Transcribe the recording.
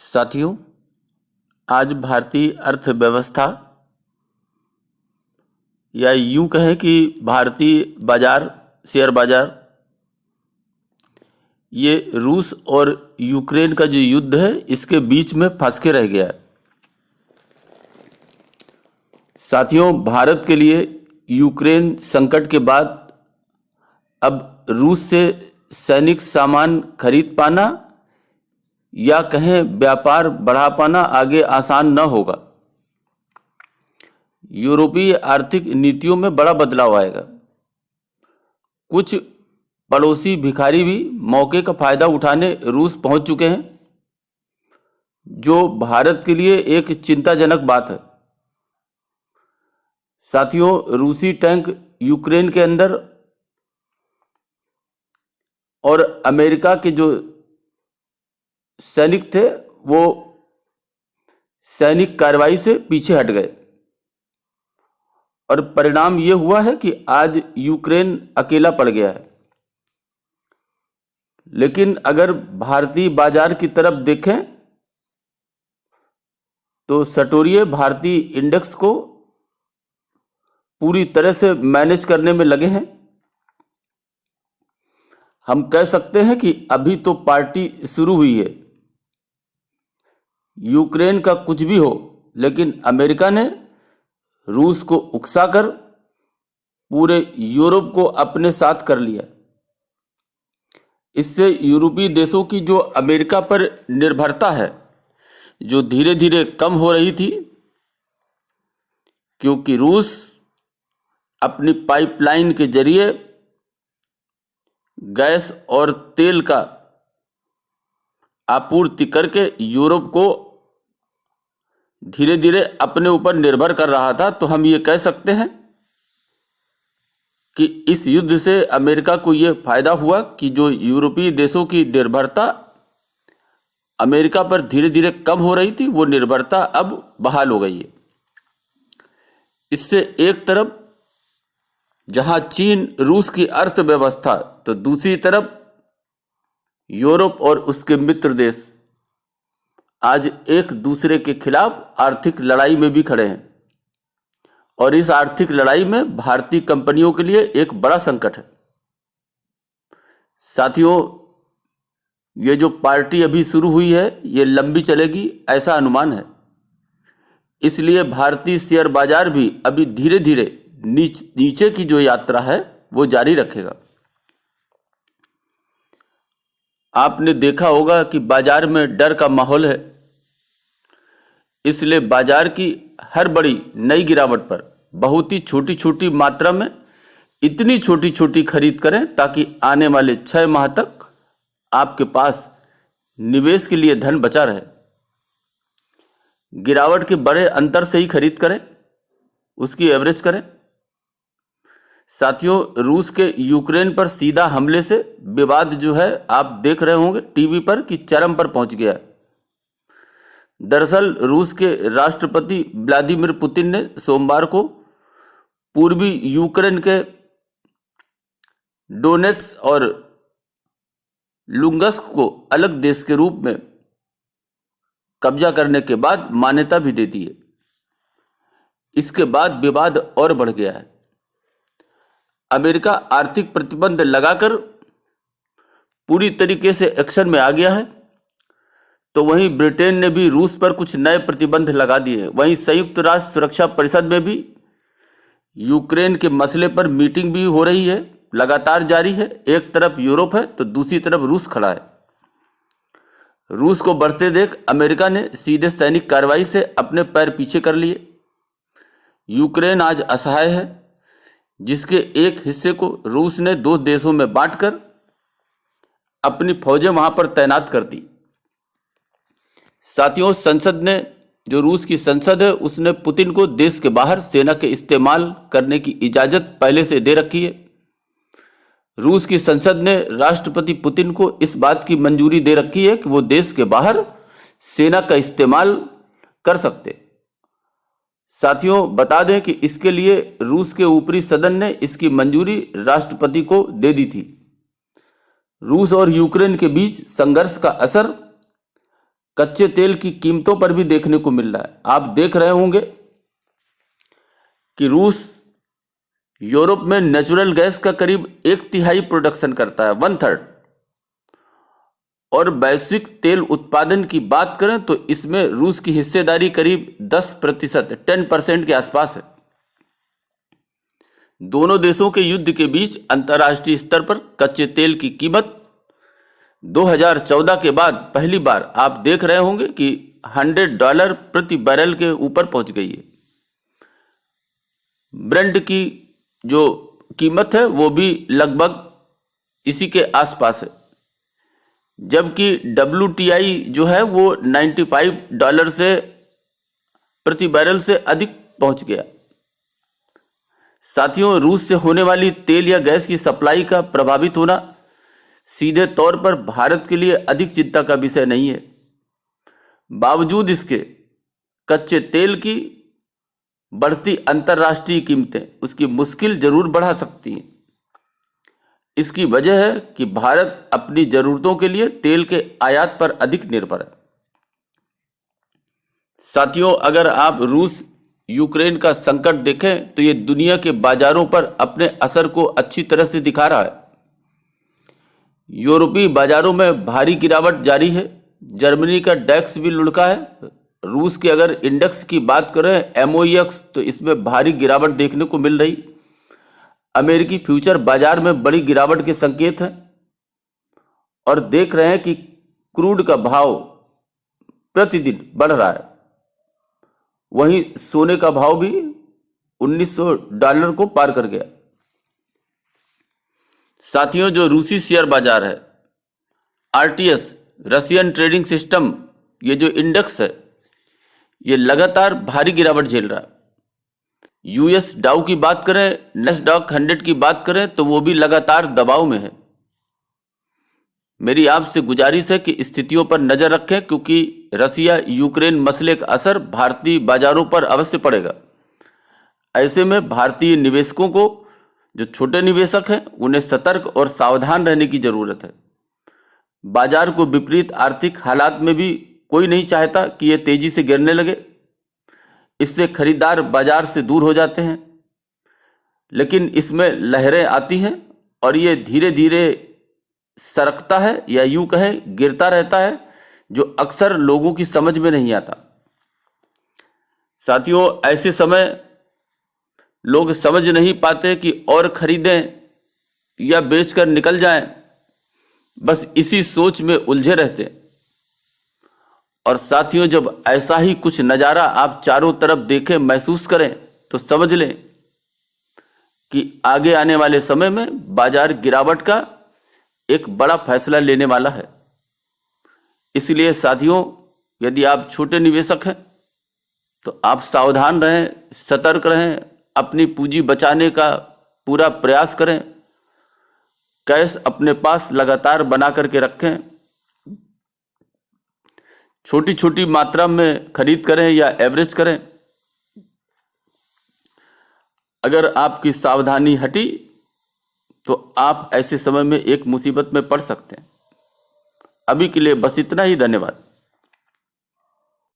साथियों, आज भारतीय अर्थव्यवस्था या यूं कहें कि भारतीय बाजार, शेयर बाजार, ये रूस और यूक्रेन का जो युद्ध है इसके बीच में फंस के रह गया है। साथियों, भारत के लिए यूक्रेन संकट के बाद अब रूस से सैनिक सामान खरीद पाना या कहें व्यापार बढ़ा पाना आगे आसान न होगा। यूरोपीय आर्थिक नीतियों में बड़ा बदलाव आएगा। कुछ पड़ोसी भिखारी भी मौके का फायदा उठाने रूस पहुंच चुके हैं, जो भारत के लिए एक चिंताजनक बात है। साथियों, रूसी टैंक यूक्रेन के अंदर और अमेरिका के जो सैनिक थे वो सैनिक कार्रवाई से पीछे हट गए और परिणाम ये हुआ है कि आज यूक्रेन अकेला पड़ गया है। लेकिन अगर भारतीय बाजार की तरफ देखें तो सटोरिये भारतीय इंडेक्स को पूरी तरह से मैनेज करने में लगे हैं। हम कह सकते हैं कि अभी तो पार्टी शुरू हुई है। यूक्रेन का कुछ भी हो, लेकिन अमेरिका ने रूस को उकसाकर पूरे यूरोप को अपने साथ कर लिया। इससे यूरोपीय देशों की जो अमेरिका पर निर्भरता है, जो धीरे धीरे कम हो रही थी, क्योंकि रूस अपनी पाइपलाइन के जरिए गैस और तेल का आपूर्ति करके यूरोप को धीरे धीरे अपने ऊपर निर्भर कर रहा था। तो हम ये कह सकते हैं कि इस युद्ध से अमेरिका को ये फायदा हुआ कि जो यूरोपीय देशों की निर्भरता अमेरिका पर धीरे धीरे कम हो रही थी, वो निर्भरता अब बहाल हो गई है। इससे एक तरफ जहां चीन रूस की अर्थव्यवस्था, तो दूसरी तरफ यूरोप और उसके मित्र देश आज एक दूसरे के खिलाफ आर्थिक लड़ाई में भी खड़े हैं। और इस आर्थिक लड़ाई में भारतीय कंपनियों के लिए एक बड़ा संकट है। साथियों, ये जो पार्टी अभी शुरू हुई है ये लंबी चलेगी, ऐसा अनुमान है। इसलिए भारतीय शेयर बाजार भी अभी धीरे धीरे नीचे की जो यात्रा है वो जारी रखेगा। आपने देखा होगा कि बाजार में डर का माहौल है, इसलिए बाजार की हर बड़ी नई गिरावट पर बहुत ही छोटी छोटी मात्रा में इतनी छोटी छोटी खरीद करें ताकि आने वाले 6 माह तक आपके पास निवेश के लिए धन बचा रहे। गिरावट के बड़े अंतर से ही खरीद करें, उसकी एवरेज करें। साथियों, रूस के यूक्रेन पर सीधा हमले से विवाद जो है आप देख रहे होंगे टीवी पर कि चरम पर पहुंच गया है। दरअसल रूस के राष्ट्रपति व्लादिमीर पुतिन ने सोमवार को पूर्वी यूक्रेन के डोनेट्स्क और लुगंस्क को अलग देश के रूप में कब्जा करने के बाद मान्यता भी दे दी है। इसके बाद विवाद और बढ़ गया है। अमेरिका आर्थिक प्रतिबंध लगाकर पूरी तरीके से एक्शन में आ गया है, तो वहीं ब्रिटेन ने भी रूस पर कुछ नए प्रतिबंध लगा दिए हैं। वहीं संयुक्त राष्ट्र सुरक्षा परिषद में भी यूक्रेन के मसले पर मीटिंग भी हो रही है, लगातार जारी है। एक तरफ यूरोप है तो दूसरी तरफ रूस खड़ा है। रूस को बढ़ते देख अमेरिका ने सीधे सैनिक कार्रवाई से अपने पैर पीछे कर लिए। यूक्रेन आज असहाय है, जिसके एक हिस्से को रूस ने 2 देशों में बांटकर अपनी फौजें वहां पर तैनात कर दी। साथियों, संसद ने, जो रूस की संसद है, उसने पुतिन को देश के बाहर सेना के इस्तेमाल करने की इजाजत पहले से दे रखी है। रूस की संसद ने राष्ट्रपति पुतिन को इस बात की मंजूरी दे रखी है कि वो देश के बाहर सेना का इस्तेमाल कर सकते। साथियों, बता दें कि इसके लिए रूस के ऊपरी सदन ने इसकी मंजूरी राष्ट्रपति को दे दी थी। रूस और यूक्रेन के बीच संघर्ष का असर कच्चे तेल की कीमतों पर भी देखने को मिल रहा है। आप देख रहे होंगे कि रूस यूरोप में नेचुरल गैस का करीब 1/3 प्रोडक्शन करता है, 1/3। और वैश्विक तेल उत्पादन की बात करें तो इसमें रूस की हिस्सेदारी करीब 10%, 10% के आसपास है। दोनों देशों के युद्ध के बीच अंतर्राष्ट्रीय स्तर पर कच्चे तेल की कीमत 2014 के बाद पहली बार आप देख रहे होंगे कि $100 प्रति बैरल के ऊपर पहुंच गई है। ब्रेंट की जो कीमत है वो भी लगभग इसी के आसपास है, जबकि WTI जो है वो $95 से प्रति बैरल से अधिक पहुंच गया। साथियों, रूस से होने वाली तेल या गैस की सप्लाई का प्रभावित होना सीधे तौर पर भारत के लिए अधिक चिंता का विषय नहीं है। बावजूद इसके कच्चे तेल की बढ़ती अंतर्राष्ट्रीय कीमतें उसकी मुश्किल जरूर बढ़ा सकती हैं। इसकी वजह है कि भारत अपनी जरूरतों के लिए तेल के आयात पर अधिक निर्भर है। साथियों, अगर आप रूस यूक्रेन का संकट देखें तो ये दुनिया के बाजारों पर अपने असर को अच्छी तरह से दिखा रहा है। यूरोपीय बाजारों में भारी गिरावट जारी है। जर्मनी का डैक्स भी लुढ़का है। रूस के अगर इंडेक्स की बात करें MOEX, तो इसमें भारी गिरावट देखने को मिल रही। अमेरिकी फ्यूचर बाजार में बड़ी गिरावट के संकेत हैं और देख रहे हैं कि क्रूड का भाव प्रतिदिन बढ़ रहा है। वहीं सोने का भाव भी $1900 को पार कर गया। साथियों, जो रूसी शेयर बाजार है RTS, रशियन ट्रेडिंग सिस्टम, ये जो इंडेक्स है ये लगातार भारी गिरावट झेल रहा है। US डाउ की बात करें, नैस्डैक 100 की बात करें तो वो भी लगातार दबाव में है। मेरी आपसे गुजारिश है कि स्थितियों पर नजर रखें, क्योंकि रसिया यूक्रेन मसले का असर भारतीय बाजारों पर अवश्य पड़ेगा। ऐसे में भारतीय निवेशकों को, जो छोटे निवेशक हैं, उन्हें सतर्क और सावधान रहने की जरूरत है। बाजार को विपरीत आर्थिक हालात में भी कोई नहीं चाहता कि यह तेजी से गिरने लगे। इससे खरीदार बाजार से दूर हो जाते हैं, लेकिन इसमें लहरें आती हैं और ये धीरे धीरे सरकता है या यूं कहें गिरता रहता है, जो अक्सर लोगों की समझ में नहीं आता। साथियों, ऐसे समय लोग समझ नहीं पाते कि और खरीदें या बेचकर निकल जाएं, बस इसी सोच में उलझे रहते हैं। और साथियों, जब ऐसा ही कुछ नज़ारा आप चारों तरफ देखें, महसूस करें, तो समझ लें कि आगे आने वाले समय में बाजार गिरावट का एक बड़ा फैसला लेने वाला है। इसलिए साथियों, यदि आप छोटे निवेशक हैं तो आप सावधान रहें, सतर्क रहें, अपनी पूंजी बचाने का पूरा प्रयास करें, कैश अपने पास लगातार बना करके रखें, छोटी छोटी मात्रा में खरीद करें या एवरेज करें। अगर आपकी सावधानी हटी तो आप ऐसे समय में एक मुसीबत में पड़ सकते हैं। अभी के लिए बस इतना ही। धन्यवाद।